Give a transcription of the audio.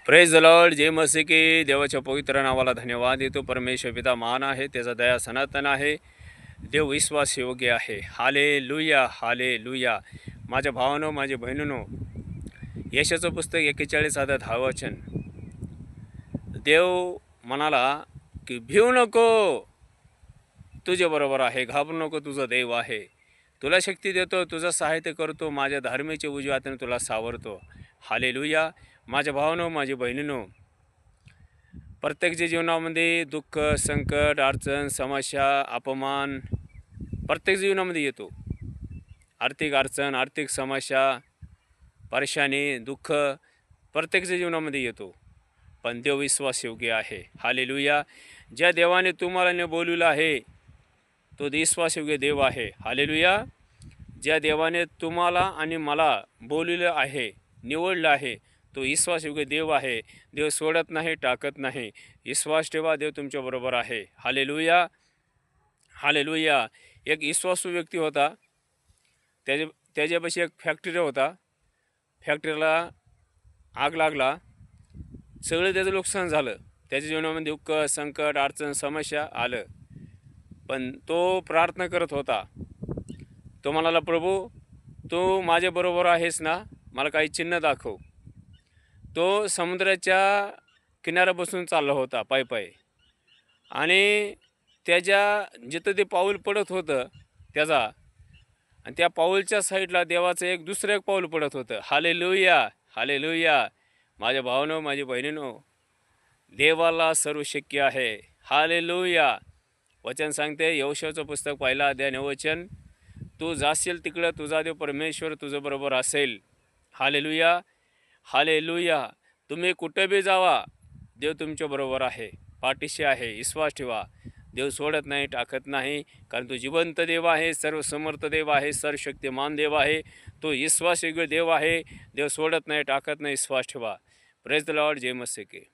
Praise the Lord. जय मसीह की. देवाच्या पवित्र नावाला धन्यवाद देतो. परमेश्वर पिता महान आहे, त्याचा दया सनातन आहे, देव विश्वास योग्य आहे. Hallelujah, hallelujah. माझ्या भावांनो, माझ्या बहिणींनो, यशाचं पुस्तक 41 अध्याय 10 वचन. देव म्हणाला की भिऊ नको, तुझ्या बरोबर आहे, घाबरू नको, तुझा देव आहे, तुला शक्ती देतो, तुझं सहाय्य करतो, माझ्या धार्मेच्या उजव्या हाताने तुला सावरतो. हालेलुया. माझ्या भावांनो, माझ्या बहिणींनो, प्रत्येकच्या जीवनामध्ये दुःख, संकट, अडचण, समस्या, अपमान प्रत्येक जीवनामध्ये येतो. आर्थिक अडचण, आर्थिक समस्या, परेशानी, दुःख प्रत्येकच्या जीवनामध्ये येतो. पण देव विश्वास योग्य आहे. हालेलुया. ज्या देवाने तुम्हाला बोलवलं आहे तो विश्वासयोग्य देव आहे. हालेलुया. ज्या देवाने तुम्हाला आणि मला बोलवलं आहे, निवडलं आहे, तो विश्वासयोग्य देव आहे. देव सोडत नाही, टाकत नाही. विश्वास ठेवा, देव तुमच्याबरोबर आहे. Hallelujah, hallelujah. एक विश्वासू व्यक्ती होता. त्याच्यापाशी एक फॅक्टरी होता. फॅक्टरीला आग लागला, सगळं त्याचं नुकसान झालं. त्याच्या जीवनामध्ये दुःख, संकट, अडचण, समस्या आलं. पण तो प्रार्थना करत होता. तो म्हणाला, प्रभू तू माझ्याबरोबर आहेस ना, मला काही चिन्ह दाखव. तो समुद्राच्या किनाऱ्या बसून चालला होता पायी आणि त्याच्या जिथं ते पाऊल पडत होतं त्याचा, आणि त्या पाऊलच्या साईडला देवाचं एक दुसरं एक पाऊल पडत होतं. Hallelujah, hallelujah. माझ्या भावांनो, माझ्या बहिणींनो, देवाला सर्व शक्य आहे. हालेलुया. वचन सांगते, यहोशूआचं पुस्तक 1 अध्याय 9 वचन, तू जाशील तिकडं तुझा देव परमेश्वर तुझं बरोबर असेल. Hallelujah, hallelujah. तुम्ही कुठे बी जावा, देव तुमच्याबरोबर आहे, पाठीशी आहे. विश्वास ठेवा, देव सोडत नाही, टाकत नाही, कारण तो जिवंत देव आहे, सर्वसमर्थ देव आहे, सर्वशक्तिमान देव आहे, तो विश्वासयोग्य देव आहे. देव सोडत नाही, टाकत नाही. विश्वास ठेवा. Praise the Lord. जय मसीह की.